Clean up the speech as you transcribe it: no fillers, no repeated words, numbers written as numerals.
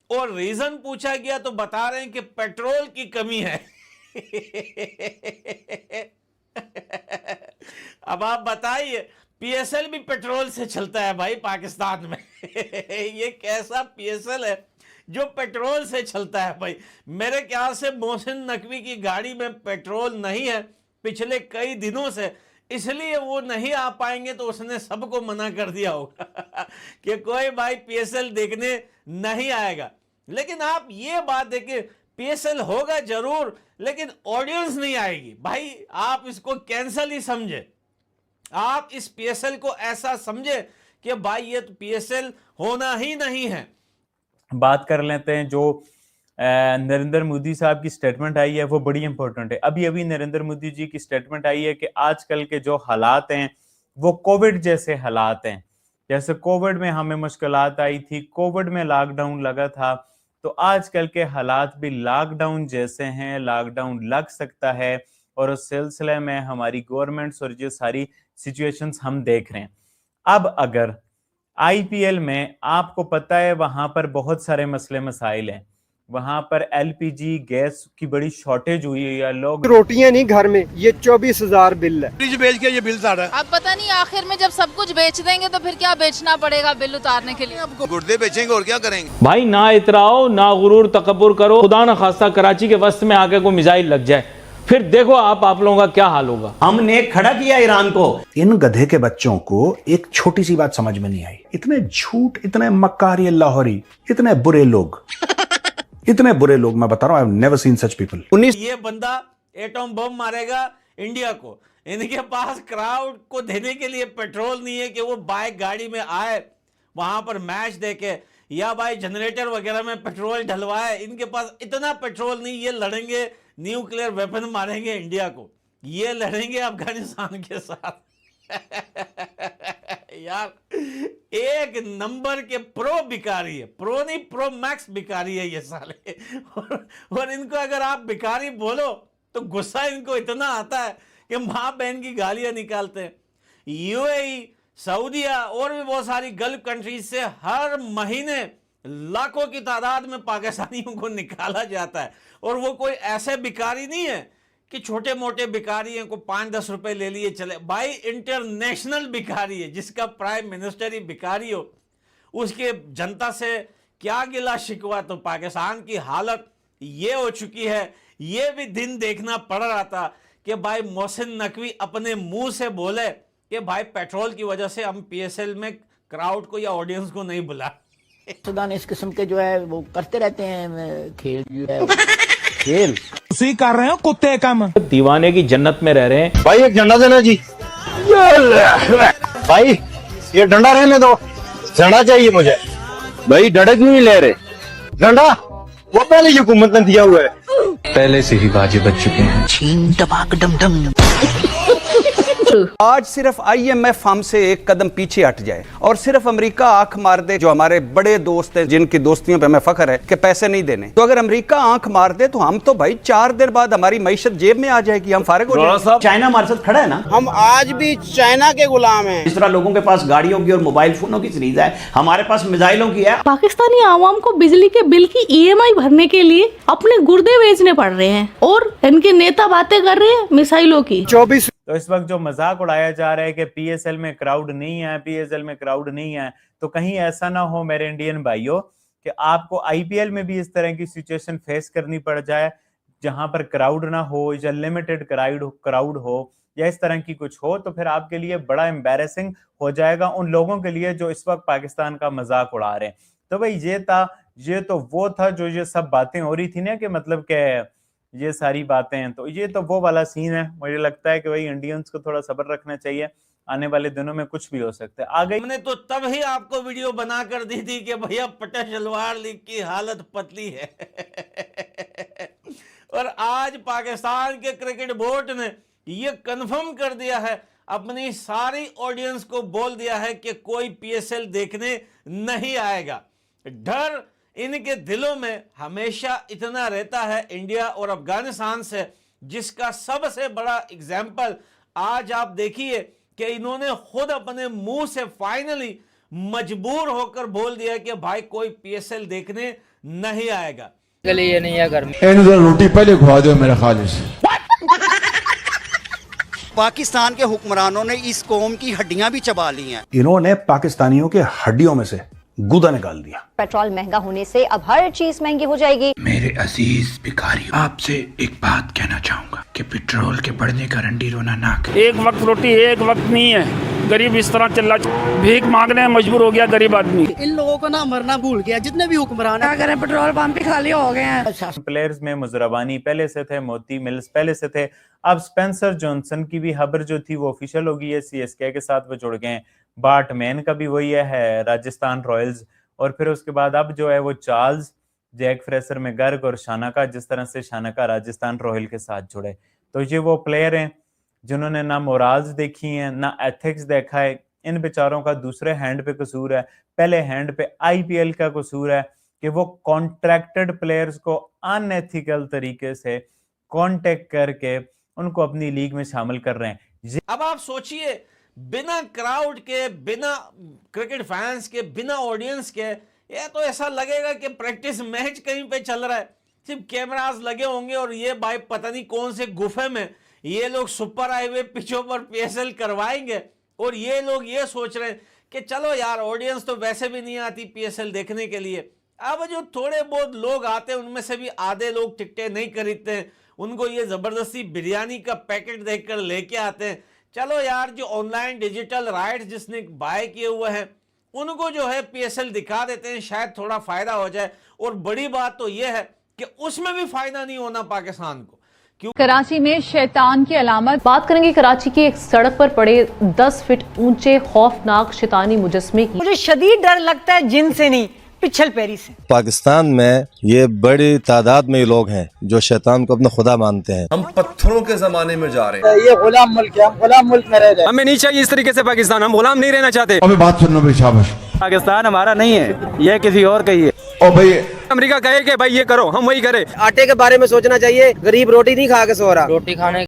और रीजन पूछा गया तो बता रहे हैं कि पेट्रोल की कमी है। अब आप बताइए, पीएसएल भी पेट्रोल से चलता है भाई पाकिस्तान में। ये कैसा पीएसएल है जो पेट्रोल से चलता है भाई? मेरे ख्याल से मोहसिन नकवी की गाड़ी में पेट्रोल नहीं है पिछले कई दिनों से, इसलिए वो नहीं आ पाएंगे, तो उसने सबको मना कर दिया होगा कि कोई भाई पीएसएल देखने नहीं आएगा। लेकिन आप ये बात देखिए, पीएसएल होगा जरूर लेकिन ऑडियंस नहीं आएगी भाई। आप इसको कैंसल ही समझे, आप इस पीएसएल को ऐसा समझे कि भाई ये तो पीएसएल होना ही नहीं है। बात कर लेते हैं जो नरेंद्र मोदी साहब की स्टेटमेंट आई है वो बड़ी इंपॉर्टेंट है। अभी अभी नरेंद्र मोदी जी की स्टेटमेंट आई है कि आजकल के जो हालात हैं वो कोविड जैसे हालात हैं। जैसे कोविड में हमें मुश्किलात आई थी, कोविड में लॉकडाउन लगा था, तो आजकल के हालात भी लॉकडाउन जैसे हैं, लॉकडाउन लग सकता है। और उस सिलसिले में हमारी गवर्नमेंट्स और ये सारी सिचुएशंस हम देख रहे हैं। अब अगर आईपीएल में आपको पता है वहां पर बहुत सारे मसले मसाइल हैं, वहां पर एलपीजी गैस की बड़ी शॉर्टेज हुई है, या लोग रोटियां नहीं घर में, ये 24,000 बिल है। फ्रिज बेच के ये बिल आ रहा है। अब पता नहीं आखिर में जब सब कुछ बेच देंगे तो फिर क्या बेचना पड़ेगा बिल उतारने के लिए? आपको गुर्दे बेचेंगे और क्या करेंगे? भाई ना इतराओ, ना गुरूर तकब्बुर करो, खुदा ना खास्ता कराची के वस्त में आके कोई मिसाइल लग जाए, फिर देखो आप लोगों का क्या हाल होगा। हमने खड़ा किया ईरान को। इन गधे के बच्चों को एक छोटी सी बात समझ में नहीं आई, इतने झूठ, इतने मक्कारी लाहौरी, इतने बुरे लोग इतने बुरे लोग, मैं बता रहा हूं, I have never seen such people. ये बंदा एटम बम मारेगा इंडिया को, इनके पास क्राउड को देने के लिए पेट्रोल नहीं है कि वो बाइक गाड़ी में आए वहां पर मैच देखे, या भाई जनरेटर वगैरह में पेट्रोल डलवाए। इनके पास इतना पेट्रोल नहीं, ये लड़ेंगे न्यूक्लियर वेपन मारेंगे इंडिया को, ये लड़ेंगे अफगानिस्तान के साथ। यार एक नंबर के प्रो भिखारी है, प्रो नहीं प्रो मैक्स भिखारी है ये साले। और इनको अगर आप भिखारी बोलो तो गुस्सा इनको इतना आता है कि मां बहन की गालियां निकालते हैं। यूएई, सऊदीया और भी बहुत सारी गल्फ कंट्रीज से हर महीने लाखों की तादाद में पाकिस्तानियों को निकाला जाता है। और वो कोई ऐसे भिखारी नहीं है कि छोटे मोटे भिखारी हैं को 5-10 रुपए ले लिए चले, भाई इंटरनेशनल भिखारी है, जिसका प्राइम मिनिस्टर ही भिखारी हो, उसके जनता से क्या गिला शिकवा। तो पाकिस्तान की हालत ये हो चुकी है, ये भी दिन देखना पड़ रहा था कि भाई मोहसिन नकवी अपने मुंह से बोले कि भाई पेट्रोल की वजह से हम पीएसएल में क्राउड को या ऑडियंस को नहीं बुला। सुदान इस किस्म के जो है वो करते रहते हैं खेल जो है खेल उसी कर रहे हो कुत्ते काम, दीवाने की जन्नत में रह रहे हैं। भाई एक डंडा देना जी। भाई ये डंडा रहने दो, डंडा चाहिए मुझे। भाई डंडा क्यों नहीं ले रहे? डंडा वो पहले हुकूमत ने दिया हुआ है, पहले से ही बाजी बच चुके हैं। छीन टपाक डम डम। आज सिर्फ आईएमएफ हमसे एक कदम पीछे हट जाए और सिर्फ अमेरिका आंख मार दे, जो हमारे बड़े दोस्त हैं जिनकी दोस्तियों पे हमें फख्र है कि पैसे नहीं देने, तो अगर अमेरिका आंख मार दे तो हम तो भाई 4 दिन बाद हमारी मईशत जेब में आ जाएगी, हम फारिग हो जाएंगे। चाइना हमारे साथ खड़ा है ना, हम आज भी चाइना के गुलाम हैं। जिस तरह लोगों के पास गाड़ियों की और मोबाइल फोनों की सीरीज है, हमारे पास मिसाइलों की है। पाकिस्तानी आवाम को बिजली के बिल की ईएमआई भरने के लिए अपने गुर्दे बेचने पड़ रहे हैं और इनके नेता बातें कर रहे हैं मिसाइलों की। 24 तो इस वक्त जो मजाक उड़ाया जा रहा है कि पीएसएल में क्राउड नहीं है, पीएसएल में क्राउड नहीं है, तो कहीं ऐसा ना हो मेरे इंडियन भाइयों कि आपको आईपीएल में भी इस तरह की सिचुएशन फेस करनी पड़ जाए जहां पर क्राउड ना हो या लिमिटेड क्राउड हो या इस तरह की कुछ हो, तो फिर आपके लिए बड़ा एम्बैरेसिंग हो जाएगा उन लोगों के लिए जो इस वक्त पाकिस्तान का मजाक उड़ा रहे हैं। तो भाई ये तो वो था जो ये सब बातें हो रही थी ना, कि मतलब के ये सारी बातें हैं, तो ये तो वो वाला सीन है। मुझे लगता है कि भाई इंडियंस को थोड़ा सब्र रखना चाहिए, आने वाले दिनों में कुछ भी हो सकता है। आगे हमने तो तब ही आपको वीडियो बना कर दी थी कि भैया पटा शलवार लीग की हालत पतली है। और आज पाकिस्तान के क्रिकेट बोर्ड ने ये कंफर्म कर दिया है, अपनी सारी ऑडियंस को बोल दिया है कि कोई पीएसएल देखने नहीं आएगा। डर इनके दिलों में हमेशा इतना रहता है इंडिया और अफगानिस्तान से, जिसका सबसे बड़ा एग्जाम्पल आज आप देखिए कि इन्होंने खुद अपने मुंह से फाइनली मजबूर होकर बोल दिया कि भाई कोई पीएसएल देखने नहीं आएगा। ये नहीं है घर में। रोटी पहले खुआ दो मेरे खालिस। पाकिस्तान के हुक्मरानों ने इस कौम की हड्डियां भी चबा ली हैं। इन्होंने पाकिस्तानियों के हड्डियों में से गुदा निकाल दिया। पेट्रोल महंगा होने से अब हर चीज महंगी हो जाएगी। मेरे अजीज भिखारी, आपसे एक बात कहना चाहूंगा कि पेट्रोल के बढ़ने का रंडी रोना ना करें। एक वक्त रोटी एक वक्त नहीं है, गरीब इस तरह चल रहा, भीख मांगने में मजबूर हो गया गरीब आदमी। इन लोगों को ना मरना भूल गया, जितने भी हुक्मरान है। अगर पेट्रोल पंप भी खाली हो गए हैं। प्लेयर्स में मुजरबानी पहले से थे, मोती मिल्स पहले से थे, अब स्पेंसर जॉनसन की भी खबर जो थी वो ऑफिशियल हो गई है, सीएसके के साथ वो जुड़ गए हैं। बार्ट मैन का भी वही है राजस्थान रॉयल्स, और फिर उसके बाद अब जो है वो चार्ल्स, जैक फ्रेसर में गर्ग और शानका, जिस तरह से शानका राजस्थान रॉयल के साथ जुड़े। तो ये वो प्लेयर हैं जिन्होंने ना मोराल्स देखी हैं ना एथिक्स देखा है। इन बेचारों का दूसरे हैंड पे कसूर है, पहले हैंड पे आईपीएल का कसूर है कि वो कॉन्ट्रैक्टेड प्लेयर्स को अनएथिकल तरीके से कांटेक्ट करके उनको अपनी लीग में शामिल कर रहे हैं। अब आप सोचिए, बिना क्राउड के, बिना क्रिकेट फैंस के, बिना ऑडियंस के, ये तो ऐसा लगेगा कि प्रैक्टिस मैच कहीं पे चल रहा है। सिर्फ कैमरास लगे होंगे और ये भाई पता नहीं कौन से गुफे में ये लोग सुपर हाईवे पिचों पर पीएसएल करवाएंगे, और ये लोग ये सोच रहे हैं कि चलो यार ऑडियंस तो वैसे भी नहीं आती पीएसएल देखने के लिए। अब जो थोड़े बहुत लोग आते हैं उनमें से भी आधे लोग टिकटें नहीं खरीदते हैं, उनको ये जबरदस्ती बिरयानी का पैकेट देखकर लेके आते हैं। चलो यार, जो ऑनलाइन डिजिटल राइट्स जिसने बाय किए हुए हैं उनको जो है पीएसएल दिखा देते हैं, शायद थोड़ा फायदा हो जाए। और बड़ी बात तो यह है कि उसमें भी फायदा नहीं होना पाकिस्तान को। कराची में शैतान की अलामत। बात करेंगे कराची की एक सड़क पर पड़े 10 फीट ऊंचे खौफनाक शैतानी मुजस्मे की। मुझे शदीद डर लगता है जिन से नहीं, पिछल पैरी से। पाकिस्तान में ये बड़ी तादाद में लोग हैं जो शैतान को अपना खुदा मानते हैं। हम पत्थरों के जमाने में जा रहे हैं। ये गुलाम मुल्क है, हम गुलाम मुल्क में रह रहे हैं। हमें नहीं चाहिए इस तरीके से पाकिस्तान, हम गुलाम नहीं रहना चाहते। अबे बात सुनना भाई, शाबाश। पाकिस्तान हमारा नहीं है, यह किसी और का ही है। ओ भाई, अमेरिका कहे कि भाई ये करो, हम वही करें। आटे के बारे में सोचना चाहिए, गरीब रोटी नहीं खा के सो रहा। रोटी खाने